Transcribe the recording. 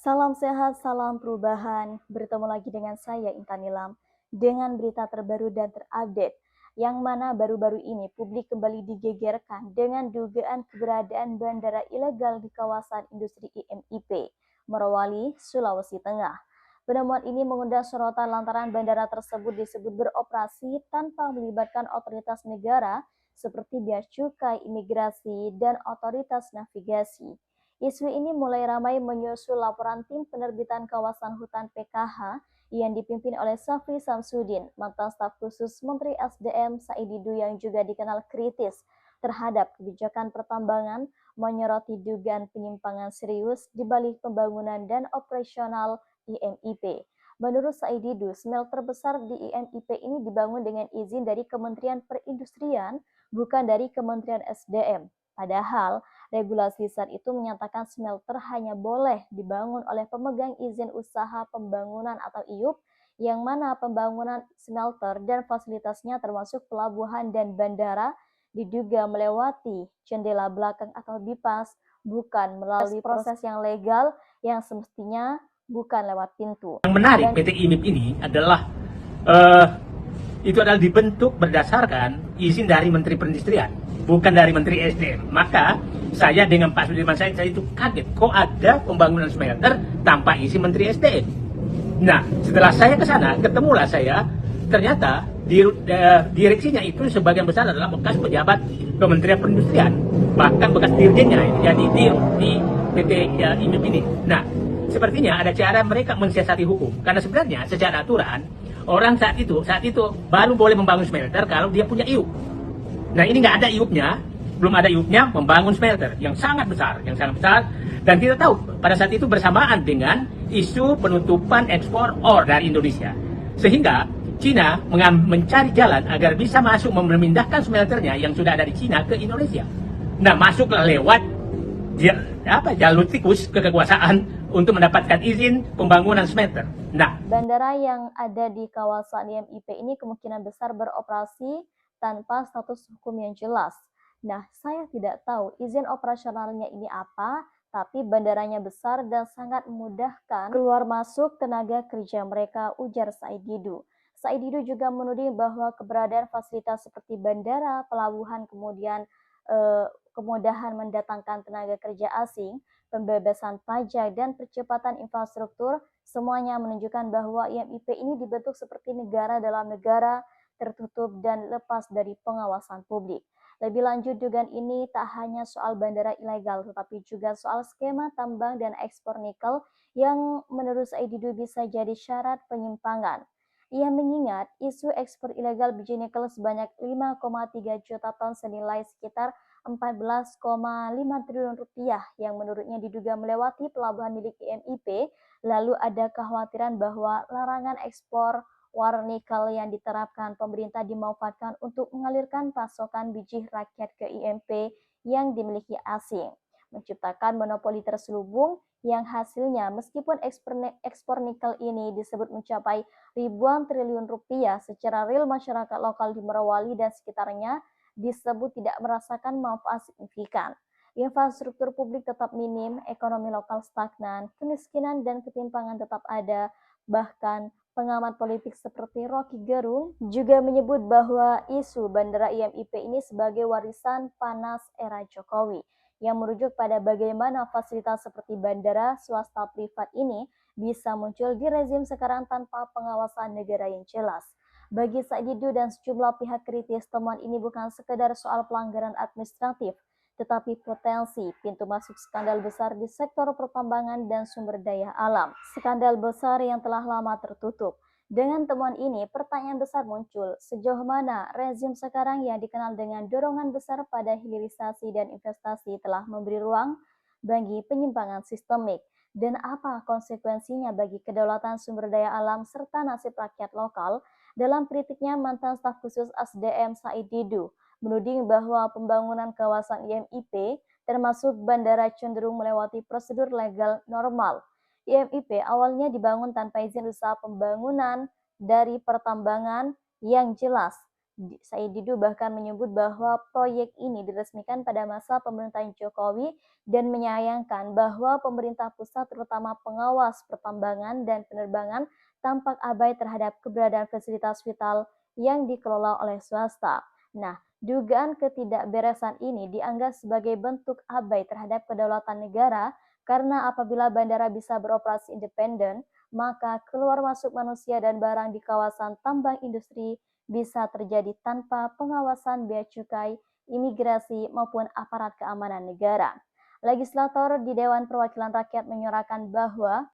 Salam sehat, salam perubahan. Bertemu lagi dengan saya Intan Nilam dengan berita terbaru dan terupdate yang mana baru-baru ini publik kembali digegerkan dengan dugaan keberadaan bandara ilegal di kawasan industri IMIP, Morowali, Sulawesi Tengah. Penemuan ini mengundang sorotan lantaran bandara tersebut disebut beroperasi tanpa melibatkan otoritas negara seperti bea cukai, imigrasi, dan otoritas navigasi. Isu ini mulai ramai menyusul laporan tim penerbitan kawasan hutan PKH yang dipimpin oleh Safri Samsudin, mantan staf khusus Menteri SDM Said Didu yang juga dikenal kritis terhadap kebijakan pertambangan, menyoroti dugaan penyimpangan serius di balik pembangunan dan operasional IMIP. Menurut Said Didu, smelter besar di IMIP ini dibangun dengan izin dari Kementerian Perindustrian, bukan dari Kementerian SDM. Padahal, regulasi saat itu menyatakan smelter hanya boleh dibangun oleh pemegang izin usaha pembangunan atau IUP, yang mana pembangunan smelter dan fasilitasnya termasuk pelabuhan dan bandara diduga melewati jendela belakang atau bypass, bukan melalui proses yang legal yang semestinya bukan lewat pintu. Yang menarik PT IMIP ini adalah uh, itu adalah dibentuk berdasarkan izin dari Menteri Perindustrian, bukan dari Menteri SDM. Maka saya dengan Pak Sudirman Said saya itu kaget, kok ada pembangunan smelter tanpa izin Menteri SDM. Nah, setelah saya ke sana, ketemulah saya, ternyata direksinya itu sebagian besar adalah bekas pejabat Kementerian Perindustrian, bahkan bekas dirjennya, jadi di PT IMIP ini. Nah, sepertinya ada cara mereka mensiasati hukum, karena sebenarnya secara aturan orang saat itu baru boleh membangun smelter kalau dia punya IUP. Nah, ini nggak ada IUP-nya, belum ada IUP-nya membangun smelter yang sangat besar, dan kita tahu pada saat itu bersamaan dengan isu penutupan ekspor ore dari Indonesia, sehingga Cina mencari jalan agar bisa masuk memindahkan smelternya yang sudah ada di Cina ke Indonesia. Nah, masuklah lewat jalur tikus ke kekuasaan untuk mendapatkan izin pembangunan smelter. Nah, bandara yang ada di kawasan IMIP ini kemungkinan besar beroperasi tanpa status hukum yang jelas. Nah, saya tidak tahu izin operasionalnya ini apa, tapi bandaranya besar dan sangat memudahkan keluar masuk tenaga kerja mereka, ujar Said Didu. Said Didu juga menuding bahwa keberadaan fasilitas seperti bandara, pelabuhan, kemudian kemudahan mendatangkan tenaga kerja asing, pembebasan pajak, dan percepatan infrastruktur, semuanya menunjukkan bahwa IMIP ini dibentuk seperti negara dalam negara, tertutup dan lepas dari pengawasan publik. Lebih lanjut, dugaan ini tak hanya soal bandara ilegal, tetapi juga soal skema tambang dan ekspor nikel yang menurut Said Didu bisa jadi syarat penyimpangan. Ia mengingat isu ekspor ilegal biji nikel sebanyak 5,3 juta ton senilai sekitar 14,5 triliun rupiah yang menurutnya diduga melewati pelabuhan milik IMIP. Lalu ada kekhawatiran bahwa larangan ekspor war nikel yang diterapkan pemerintah dimanfaatkan untuk mengalirkan pasokan biji rakyat ke IMP yang dimiliki asing, menciptakan monopoli terselubung yang hasilnya meskipun ekspor nikel ini disebut mencapai ribuan triliun rupiah, secara real masyarakat lokal di Morowali dan sekitarnya disebut tidak merasakan manfaat signifikan. Infrastruktur publik tetap minim, ekonomi lokal stagnan, kemiskinan dan ketimpangan tetap ada. Bahkan pengamat politik seperti Rocky Gerung juga menyebut bahwa isu bandara IMIP ini sebagai warisan panas era Jokowi, yang merujuk pada bagaimana fasilitas seperti bandara swasta privat ini bisa muncul di rezim sekarang tanpa pengawasan negara yang jelas. Bagi Said Didu dan sejumlah pihak kritis, temuan ini bukan sekedar soal pelanggaran administratif, tetapi potensi pintu masuk skandal besar di sektor pertambangan dan sumber daya alam. Skandal besar yang telah lama tertutup. Dengan temuan ini, pertanyaan besar muncul, sejauh mana rezim sekarang yang dikenal dengan dorongan besar pada hilirisasi dan investasi telah memberi ruang bagi penyimpangan sistemik, dan apa konsekuensinya bagi kedaulatan sumber daya alam serta nasib rakyat lokal. Dalam kritiknya, mantan staf khusus SDM Said Didu menuding bahwa pembangunan kawasan IMIP termasuk bandara cenderung melewati prosedur legal normal. IMIP awalnya dibangun tanpa izin usaha pembangunan dari pertambangan yang jelas, Said Didu bahkan menyebut bahwa proyek ini diresmikan pada masa pemerintahan Jokowi dan menyayangkan bahwa pemerintah pusat terutama pengawas pertambangan dan penerbangan tampak abai terhadap keberadaan fasilitas vital yang dikelola oleh swasta. Nah, dugaan ketidakberesan ini dianggap sebagai bentuk abai terhadap kedaulatan negara karena apabila bandara bisa beroperasi independen, maka keluar masuk manusia dan barang di kawasan tambang industri bisa terjadi tanpa pengawasan bea cukai, imigrasi, maupun aparat keamanan negara. Legislator di Dewan Perwakilan Rakyat menyuarakan bahwa